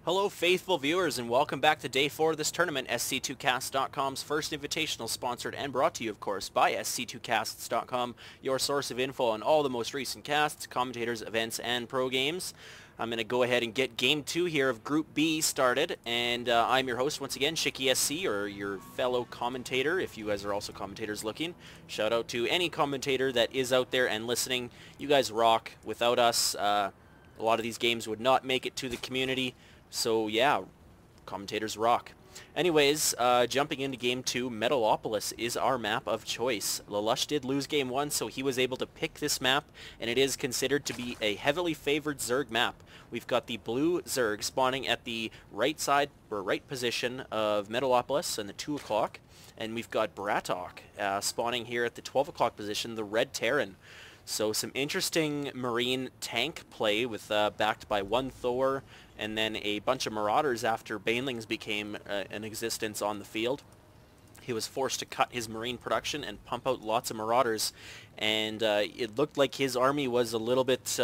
Hello faithful viewers and welcome back to day 4 of this tournament, SC2Cast.com's first invitational, sponsored and brought to you of course by SC2Casts.com, your source of info on all the most recent casts, commentators, events and pro games. I'm going to go ahead and get game 2 here of Group B started, and I'm your host once again, ShikySC, or your fellow commentator, if you guys are also commentators looking. Shout out to any commentator that is out there and listening. You guys rock. Without us, a lot of these games would not make it to the community. So yeah, commentators rock. Anyways, jumping into game 2, Metalopolis is our map of choice. Lalush did lose game 1, so he was able to pick this map, and it is considered to be a heavily favored Zerg map. We've got the blue Zerg spawning at the right side, or right position of Metalopolis in the 2 o'clock, and we've got BratOK spawning here at the 12 o'clock position, the red Terran. So some interesting Marine tank play with backed by one Thor and then a bunch of Marauders after Banelings became an existence on the field. He was forced to cut his Marine production and pump out lots of Marauders, and it looked like his army was a little bit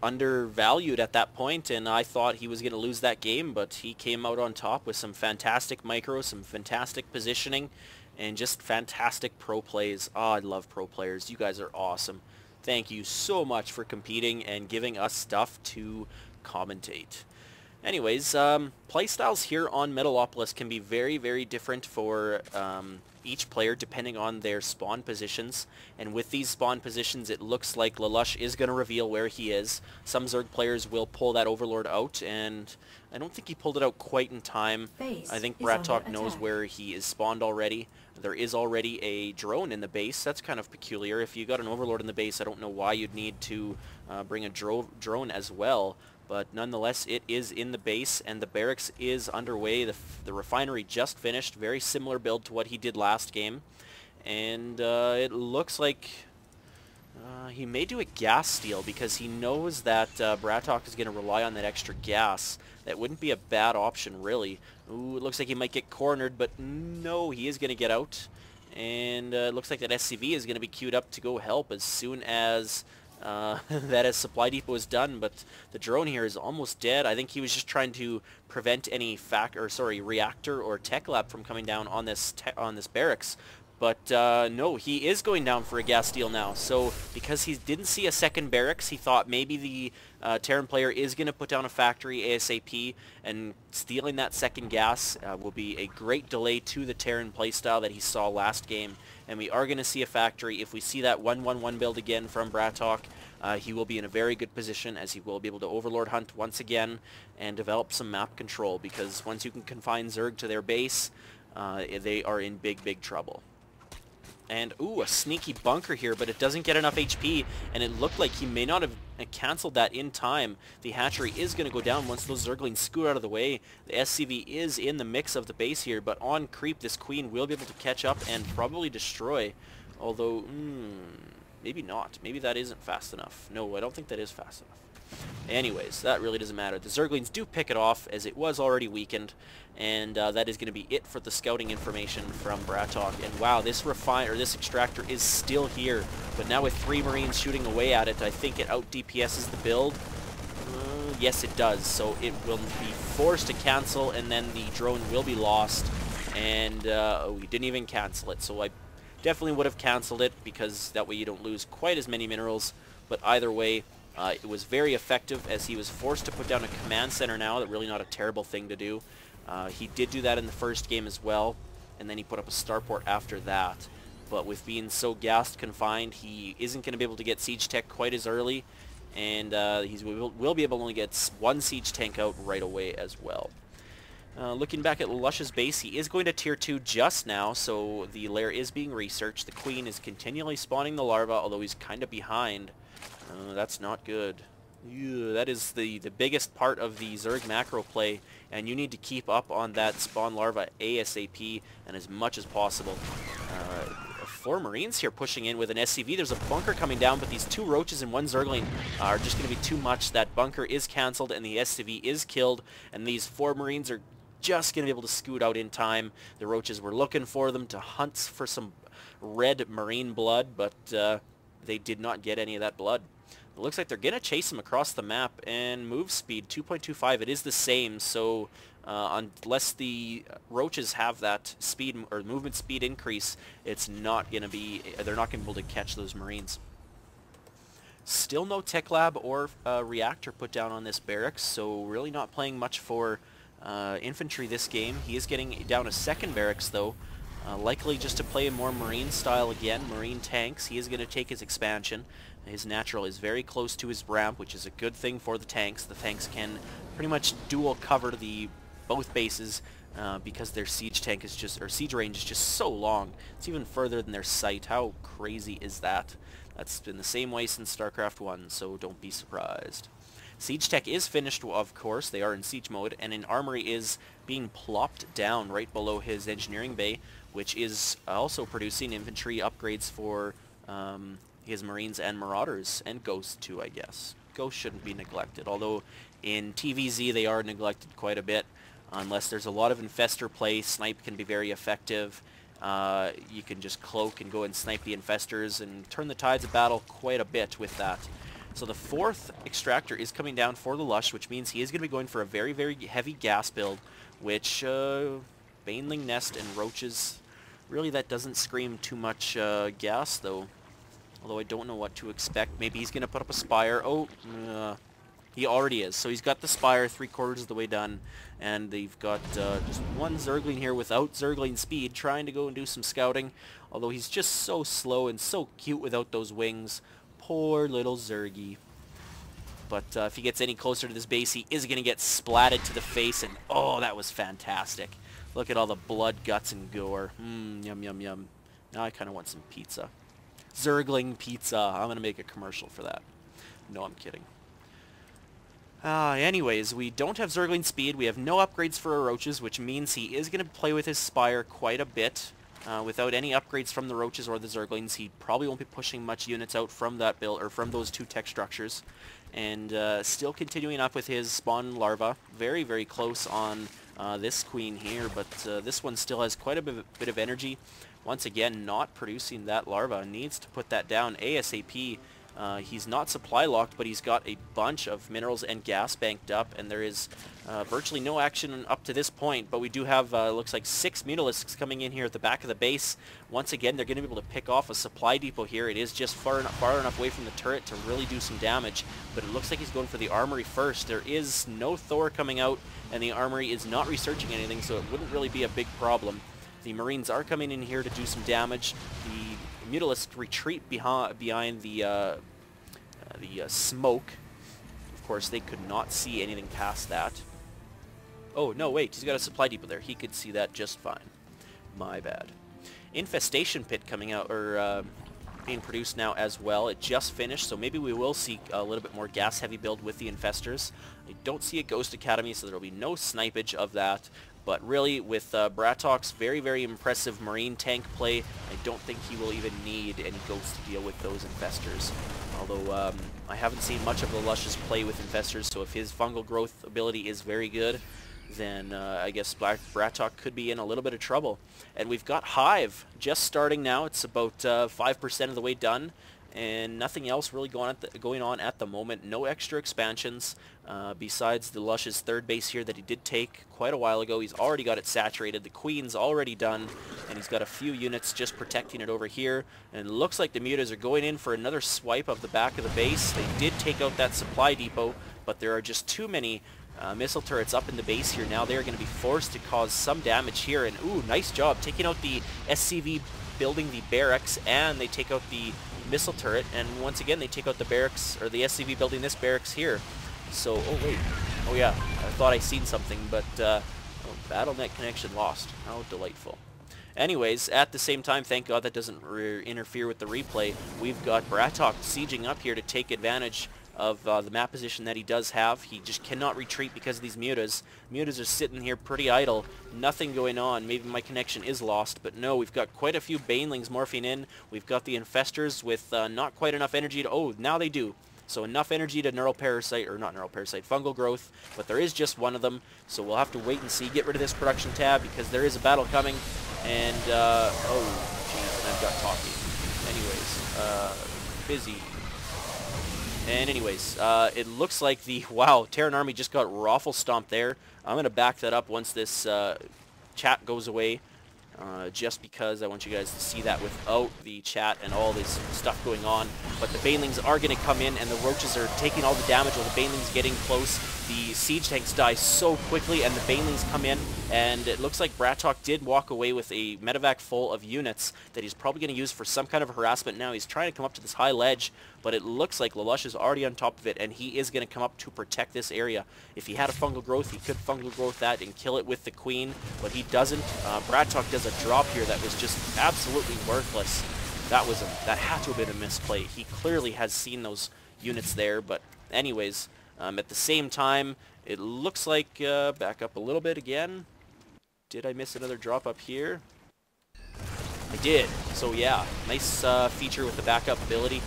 undervalued at that point, and I thought he was going to lose that game, but he came out on top with some fantastic micros, some fantastic positioning, and just fantastic pro plays. Oh, I love pro players. You guys are awesome. Thank you so much for competing and giving us stuff to commentate. Anyways, playstyles here on Metalopolis can be very, very different for each player depending on their spawn positions. And with these spawn positions, it looks like Lalush is going to reveal where he is. Some Zerg players will pull that Overlord out, and I don't think he pulled it out quite in time. I think BratOK knows where he is spawned already. There is already a drone in the base. That's kind of peculiar. If you got an Overlord in the base, I don't know why you'd need to bring a drone as well. But nonetheless, it is in the base, and the barracks is underway. The refinery just finished. Very similar build to what he did last game. And it looks like he may do a gas steal because he knows that BratOK is going to rely on that extra gas. That wouldn't be a bad option, really. Ooh, it looks like he might get cornered, but no, he is going to get out. And it looks like that SCV is going to be queued up to go help as soon as that supply depot is done. But the drone here is almost dead. I think he was just trying to prevent any reactor or tech lab from coming down on this barracks. But no, he is going down for a gas steal now. So because he didn't see a second barracks, he thought maybe the Terran player is going to put down a factory ASAP, and stealing that second gas will be a great delay to the Terran playstyle that he saw last game. And we are going to see a factory. If we see that 1-1-1 build again from BratOK, he will be in a very good position, as he will be able to Overlord hunt once again and develop some map control, because once you can confine Zerg to their base, they are in big, big trouble. And, ooh, a sneaky bunker here, but it doesn't get enough HP, and it looked like he may not have cancelled that in time. The hatchery is going to go down once those Zerglings scoot out of the way. The SCV is in the mix of the base here, but on creep, this Queen will be able to catch up and probably destroy. Although, maybe not. Maybe that isn't fast enough. No, I don't think that is fast enough. Anyways, that really doesn't matter. The Zerglings do pick it off, as it was already weakened, and that is going to be it for the scouting information from BratOK. And wow, this extractor is still here, but now with 3 Marines shooting away at it, I think it out DPSs the build. Yes, it does. So it will be forced to cancel, and then the drone will be lost. And oh, he didn't even cancel it. So I definitely would have canceled it, because that way you don't lose quite as many minerals. But either way, it was very effective, as he was forced to put down a command center now. That's really not a terrible thing to do. He did do that in the first game as well, and then he put up a starport after that. But with being so gas confined, he isn't going to be able to get siege tech quite as early, and he will be able to only get 1 siege tank out right away as well. Looking back at Lalush's base, he is going to tier 2 just now, so the lair is being researched. The Queen is continually spawning the larva, although he's kind of behind. That's not good. That is the biggest part of the Zerg macro play, and you need to keep up on that spawn larva ASAP and as much as possible. 4 Marines here pushing in with an SCV. There's a bunker coming down, but these 2 Roaches and 1 Zergling are just going to be too much. That bunker is cancelled, and the SCV is killed, and these 4 Marines are just going to be able to scoot out in time. The Roaches were looking for them to hunt for some red Marine blood, but they did not get any of that blood. It looks like they're going to chase him across the map, and move speed, 2.25, it is the same, so unless the roaches have that speed or movement speed increase, it's not going to be, they're not going to be able to catch those Marines. Still no tech lab or reactor put down on this barracks, so really not playing much for infantry this game. He is getting down a second barracks though, likely just to play more Marine style again, Marine tanks. He is going to take his expansion. His natural is very close to his ramp, which is a good thing for the tanks. The tanks can pretty much dual cover the both bases because their siege tank is just, or siege range is just so long. It's even further than their sight. How crazy is that? That's been the same way since StarCraft 1, so don't be surprised. Siege tech is finished, of course. They are in siege mode, and an armory is being plopped down right below his engineering bay, which is also producing infantry upgrades for his Marines and Marauders, and Ghosts too, I guess. Ghosts shouldn't be neglected, although in TVZ they are neglected quite a bit. Unless there's a lot of infestor play, snipe can be very effective. You can just cloak and go and snipe the infestors and turn the tides of battle quite a bit with that. So the fourth extractor is coming down for the Lush, which means he is going to be going for a very, very heavy gas build, which Baneling Nest and Roaches, really that doesn't scream too much gas though. Although I don't know what to expect. Maybe he's going to put up a Spire. Oh, he already is. So he's got the Spire 3/4 of the way done. And they've got just one Zergling here without Zergling speed, trying to go and do some scouting. Although he's just so slow and so cute without those wings. Poor little Zergy. But if he gets any closer to this base, he is going to get splatted to the face. And oh, that was fantastic. Look at all the blood, guts, and gore. Yum, yum, yum. Now I kind of want some pizza. Zergling pizza. I'm going to make a commercial for that. No, I'm kidding. Anyways, we don't have Zergling speed. We have no upgrades for our Roaches, which means he is going to play with his Spire quite a bit. Without any upgrades from the Roaches or the Zerglings, he probably won't be pushing much units out from that build, or from those two tech structures. And still continuing up with his spawn larva. Very, very close on this queen here, but this one still has quite a bit of energy. Once again, not producing that larva. Needs to put that down ASAP. He's not supply locked, but he's got a bunch of minerals and gas banked up, and there is virtually no action up to this point, but we do have, looks like 6 Mutalisks coming in here at the back of the base. Once again, they're going to be able to pick off a supply depot here. It is just far enough away from the turret to really do some damage, but it looks like he's going for the armory first. There is no Thor coming out, and the armory is not researching anything, so it wouldn't really be a big problem. The Marines are coming in here to do some damage. The Mutalisks retreat behind the smoke. Of course, they could not see anything past that. Oh, no, wait. He's got a supply depot there. He could see that just fine. My bad. Infestation pit coming out, or being produced now as well. It just finished, so maybe we will see a little bit more gas-heavy build with the infestors. I don't see a Ghost Academy, so there will be no snipage of that. But really, with BratOK's very, very impressive Marine tank play, I don't think he will even need any Ghosts to deal with those infestors. Although, I haven't seen much of the Lush's play with infestors, so if his fungal growth ability is very good, then I guess BratOK could be in a little bit of trouble. And we've got Hive just starting now. It's about 5% of the way done, and nothing else really going on at the moment. No extra expansions besides the Lush's third base here that he did take quite a while ago. He's already got it saturated. The Queen's already done, and he's got a few units just protecting it over here. And it looks like the Mutas are going in for another swipe of the back of the base. They did take out that supply depot, but there are just too many missile turrets up in the base here. Now they are going to be forced to cause some damage here. And ooh, nice job taking out the SCV, building the barracks, and they take out the missile turret, and once again they take out the barracks, or the SCV building this barracks here. So, oh wait, oh yeah, I thought I seen something, but oh, BattleNet connection lost. How delightful. Anyways, at the same time, thank God that doesn't interfere with the replay. We've got BratOK sieging up here to take advantage of the map position that he does have. He just cannot retreat because of these Mutas. Mutas are sitting here pretty idle, nothing going on. Maybe my connection is lost, but no, we've got quite a few Banelings morphing in. We've got the Infestors with not quite enough energy to... Oh, now they do. So enough energy to Neural Parasite, or not Neural Parasite, Fungal Growth, but there is just one of them, so we'll have to wait and see. Get rid of this production tab because there is a battle coming, and, oh, jeez, and I've got talking. Anyways, busy. And anyways, it looks like the, wow, Terran Army just got raffle stomped there. I'm going to back that up once this chat goes away, just because I want you guys to see that without the chat and all this stuff going on. But the Banelings are going to come in, and the Roaches are taking all the damage while the Banelings getting close. The Siege Tanks die so quickly, and the Banelings come in, and it looks like BratOK did walk away with a medevac full of units that he's probably going to use for some kind of harassment now. He's trying to come up to this high ledge, but it looks like Lalush is already on top of it, and he is going to come up to protect this area. If he had a fungal growth, he could fungal growth that and kill it with the Queen, but he doesn't. BratOK does a drop here that was just absolutely worthless. That had to have been a misplay. He clearly has seen those units there, but anyways, at the same time, it looks like, back up a little bit again. Did I miss another drop up here? I did. So yeah, nice feature with the backup ability.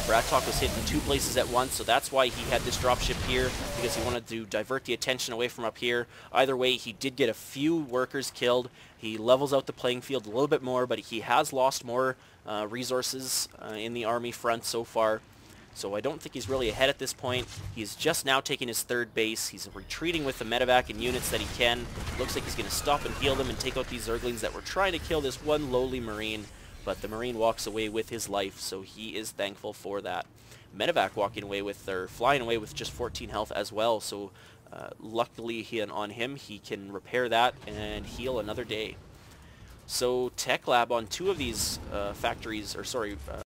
BratOK was hit in 2 places at once, so that's why he had this dropship here, because he wanted to divert the attention away from up here. Either way, he did get a few workers killed. He levels out the playing field a little bit more, but he has lost more resources in the army front so far. So I don't think he's really ahead at this point. He's just now taking his 3rd base. He's retreating with the medevac and units that he can. Looks like he's going to stop and heal them and take out these Zerglings that were trying to kill this one lowly Marine. But the Marine walks away with his life, so he is thankful for that. Medevac walking away with, or flying away with just 14 health as well, so luckily on him, he can repair that and heal another day. So Tech Lab on 2 of these factories, or sorry,